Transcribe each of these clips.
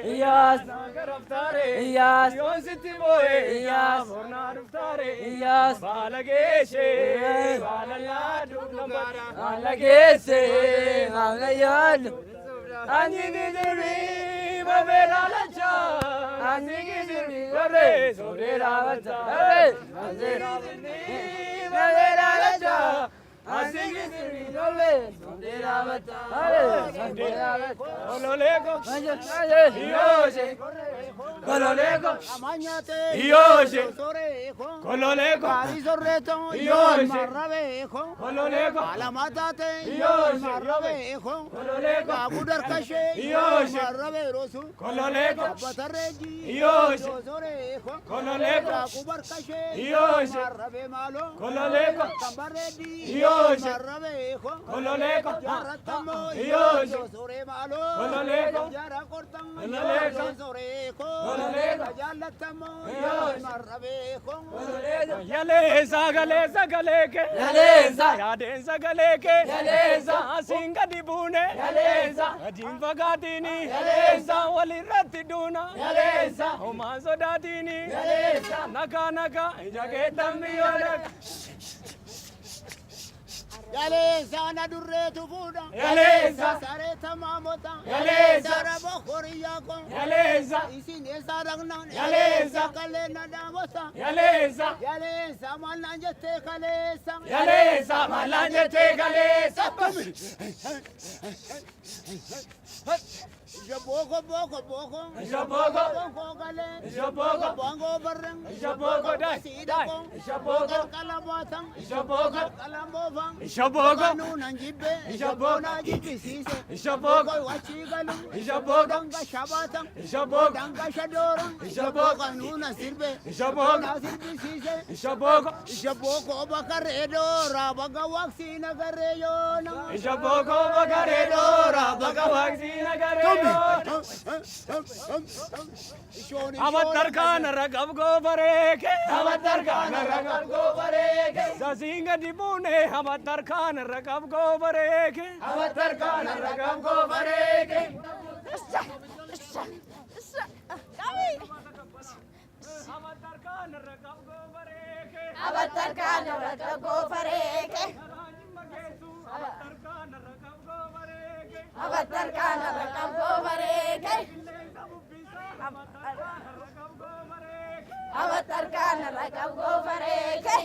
Iyas, Iyas, yon sitti boye, Iyas, morna duftare, Iyas, balageshe, balayadu nambara, balageshe, balayadu, anji gidiri, babera lacha, anji gidiri, babe, sobera lacha, babera lacha. Asigi siri dole, sondera bata, sondera bata. Kololeko, iyoshe, kololeko, iyoshe, kololeko, iyoshe, kololeko, alamatate, iyoshe, kololeko, abudarkashe, iyoshe, kololeko, bataregi, iyoshe, kololeko, akubarkashe, iyoshe, kololeko, kambaredi, iyoshe, kololeko, iyoshe, kololeko, yaleza galeza galeke, yaleza yadenza galeke, yaleza asinga dibune, yaleza adimva gadini, yaleza walirati duna, yaleza omanzo dadini, yaleza naga naga jagetammi yodak. Yaleza na durre tufuda, yaleza sareta mamota, yaleza rabo khoriyako, yaleza isine saragna, yaleza kalena damota, yaleza yaleza malanje te kalesa, yaleza malanje te kalesa. Jaboko boko boko, jaboko boko gale, jaboko bongo bareng, jaboko dai, jaboko kalamatang, jaboko kalambovang, jaboko nunanjibe, jaboko najibe sise, jaboko wachigalu, jaboko danga shabatang, jaboko danga shadorang, jaboko nuna sirbe, jaboko nasirbe sise, jaboko bakaredo rabagawaksi nagareyo na, jaboko bakaredo rabagawaksi nagareyo. Avatarkan ragab gobareke, avatarkan ragab gobareke, zazinga dibune, avatarkan ragab gobareke, avatarkan ragab gobareke. Avatarkan ragab gobareke, avatarkan ragab gobareke, avatarkan ragab gobareke, avatarkan ragab gobareke, avatarkan ragab gobareke.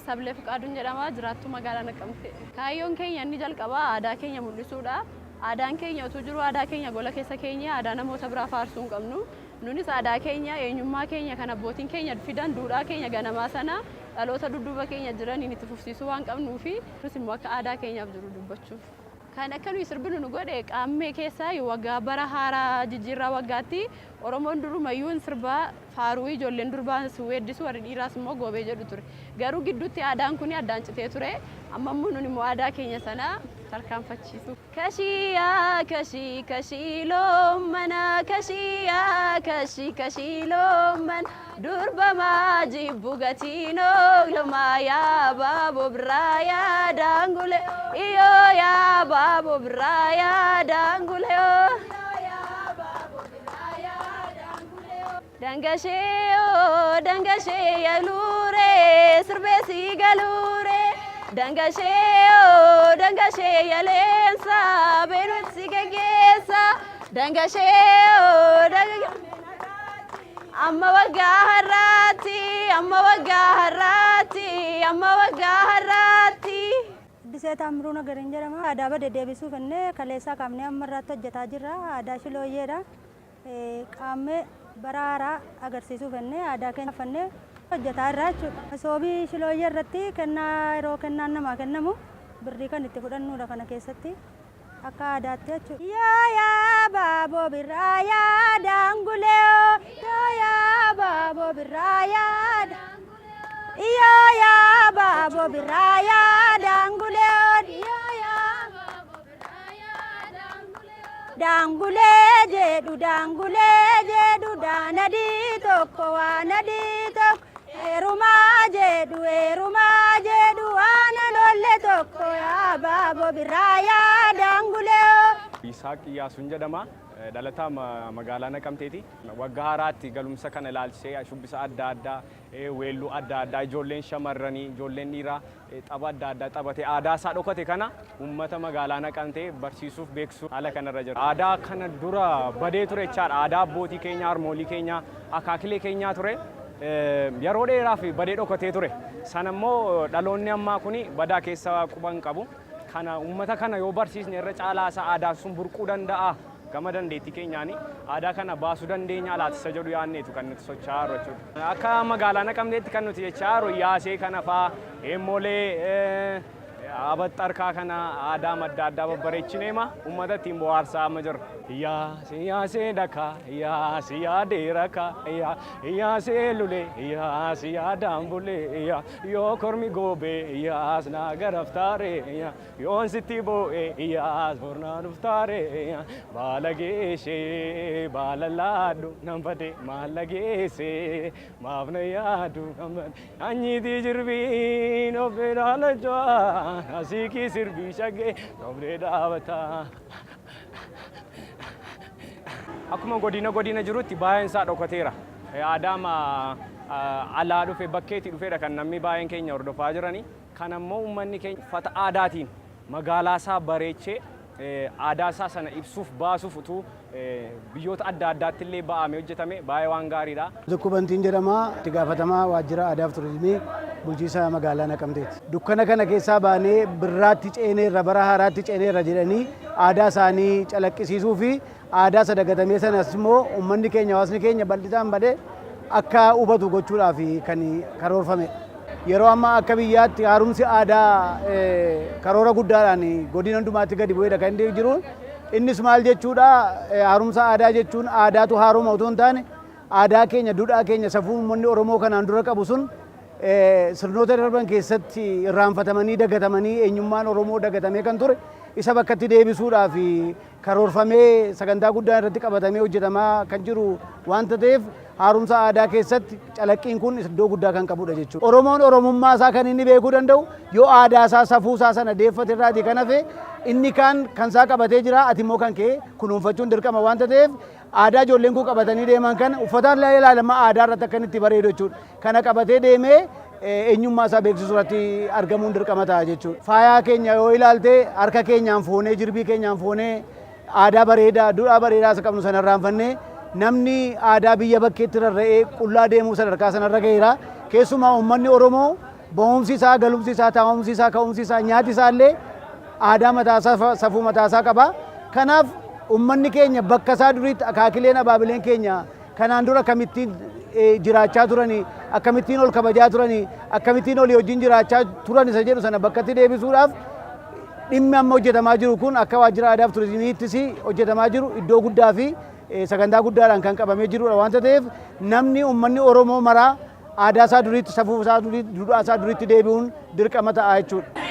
Sablee Fiqaaduun jedhama, jiraattuu magaalaa Naqamtee. Kaayyoon keenya inni jalqabaa aadaa keenya mul'isuudha. Aadaan keenya utuu jiru aadaa keenya gola keessa keenya aadaa namoota biraa faarsuu hin qabnu. Nunis aadaa keenya eenyummaa keenya kan abbootiin keenya fidan duudhaa keenya ganamaa sana dhaloota dudduuba keenya jiraniin itti fufsiisuu waan qabnuufi nus immoo akka aadaa keenyaaf jiru dubbachuuf. Kan akka nuyi sirbinu nu godhe qaammee keessaa waggaa bara haaraa jijjiirraa waggaatti Oromoon durumayyuun sirbaa faaruu ijoolleen durbaan weeddisu warri dhiiraas immoo goobee jedhu ture. Garuu gidduutti aadaan kun addaan citee ture. Amma immoo nun immoo aadaa keenya sana tarkaanfachiisu. Kashiyaa kashii kashii loomana kashiyaa kashii kashii loomana durba maaji bugatiino lomaa yaa baaboo biraa yaa daangule iyoo yaa baaboo biraa yaa daangule dangashee yalure sirbeesi galure dangashee yaleensa beenutti geggeessa dangashee amma waggaa har'aatti amma waggaa har'aatti amma waggaa har'aatti. Addisee Taammiruu Nagariin jedhama. Aadaa bade deebisuuf innee kaleessaa qaamnee amma irratti hojjetaa jirra. Aadaa Shilooyyeedha. Qaammee bara haaraa agarsiisuuf innee aadaa keenya uffannee hojjetaa irraa jechuudha. Masoobii shilooyyee irratti kennaa yeroo kennaan namaa kennamu birrii kan itti fudhannuudha kana keessatti akka aadaatti jechuudha. Yaa baaboo birraa yaa daangulee yaa baaboo birraa yaa baaboo birraa yaa daangulee daangulee jedhu daanadii tokko waanadii tokko heerumaa jedhu waan lolle tokko yaa baaboo birraa yaa daangulee. Isaaq Iyyaasuun jedhama. Dhalataa magaalaa Naqamteeti. Waggaa haaraatti galumsa kana ilaalchisee shubbisa adda addaa, weelluu adda addaa, ijoolleen shamarranii, ijoolleen dhiiraa tapha adda addaa taphatee aadaa isaa dhokate kana uummata magaalaa Naqamtee barsiisuuf beeksisuuf haala kanarra jira. Aadaa kana dura badee ture jechaadha. Aadaa abbootii keenya, harmoolii keenya, akaakilee keenyaa ture. Yeroo dheeraaf badee dhokatee ture. Sana immoo dhaloonni ammaa kuni badaa keessa quban qabu. Kana uummata kana yoo barsiisne irra caalaa isaa aadaa sun burquu danda'a. Gama dandeettii keenyaani aadaa kana baasuu dandeenya alaatisa jedhu yaanneetu kan nuti socho'aa jiru jechuudha. Akka magaalaa Naqamteetti kan nuti jechaa jiru yaasee kana fa'aa eemmolee abaxxarkaa kana aadaa adda addaa babbareechineema uummata ittiin bohaarsaa amma jirra. Yaasee dhakaa, yaasee yaadee rakaa, yaasee lulee, yaasee yaadaan bulee, yoo kormi goobee, yaas naa garaftaaree, yoon sitti boo'ee, yaas bornaa dhuftaaree, baala geeshee, baala laadhu nan badee, maalla geessee, maaf na yaadu nan badee, anyiitii jirbiin of ilaalachaa. Asiki sirbii shagee dhoobdee dhaabataa. Akkuma godina jirutti baay'een isaa dhokateera. Aadaama alaa dhufe bakkeetti dhufeedha kan namni baay'een keenya hordofaa jirani. Kan ammoo uummanni keenya uffata aadaatiin magaalaa isaa bareechee aadaa isaa sana ibsuuf baasuuf utuu biyyoota adda addaatti illee ba'amee hojjetame baay'ee waan gaariidha. Zukkubantiin jedhama itti gaafatamaa waajjira aadaa fi turizimii bulchiinsa magaalaa Naqamteeti. Dukkana kana keessaa baanee birraatti ceeneerra bara haaraatti ceeneerra jedhanii aadaa isaanii calaqqisiisuu fi aadaa isa dagatamee sanas immoo uummanni keenya hawaasni keenya bal'isaan badee akka hubatu gochuudhaaf kan karoorfame. Yeroo ammaa akka biyyaatti haaromsi aadaa karoora guddaadhaan godina hundumaatti gadi bu'eedha kan inni jiru. Innis maal jechuudha haaromsa aadaa jechuun aadaatu haaroma otoo hin taane aadaa keenya duudhaa keenya safuu uummanni Oromoo kanaan dura qabu sun sirnoota darban keessatti irraanfatamanii dagatamanii eenyummaan Oromoo dagatamee kan ture isa bakkatti deebisuudhaaf karoorfamee sagantaa guddaa irratti qabatamee hojjetamaa kan jiru waanta ta'eef haaromsa aadaa keessatti calaqqiin kun iddoo guddaa kan qabudha jechuudha. Oromoon Oromummaa isaa kan inni beekuu danda'u yoo aadaa isaa safuu isaa sana deeffate irraatii kan hafe inni kan isaa qabatee jira ati immoo kan kee kunuunfachuun dirqama waanta ta'eef aadaa ijoolleen kun qabatanii deeman kana uffataan ilaalamaa aadaa irratti akka inni itti bareedu jechuudha. Kana qabatee deemee eenyummaa isaa beeksisuu irratti argamuun dirqama ta'a jechuudha. Faayaa keenya yoo ilaalte harka keenyaan foonee jirbii keenyaan foonee aadaa bareedaa duudhaa bareedaa isa qabnu sana irraanfannee namni aadaa biyya bakkeetti rarra'ee qullaa deemuu sadarkaa sanarra ga'eera. Keessumaa uummanni Oromoo ba'umsi isaa, galumsi isaa, taa'umsi isaa, ka'umsi isaa, nyaati isaa illee aadaa mataasaa safuu mataasaa qaba. Kanaaf uummanni keenya bakka isaa duriitti akaakileen abaabileen keenya kanaan dura akkamittiin jiraachaa turanii, akkamittiin ol kabajaa turanii, akkamittiin olii wajjin jiraachaa turan isa jedhu sana bakkatti deebisuudhaaf dhimmi amma hojjetamaa jiru kun akka waajjira aadaa fi turizimiittis hojjetamaa jiru iddoo guddaa fi sagantaa guddaadhaan kan qabamee jirudha waanta ta'eef namni uummanni Oromoo maraa aadaa isaa duriitti safuu isaa duriitti duudhaa isaa duriitti deebi'uun dirqama ta'a jechuudha.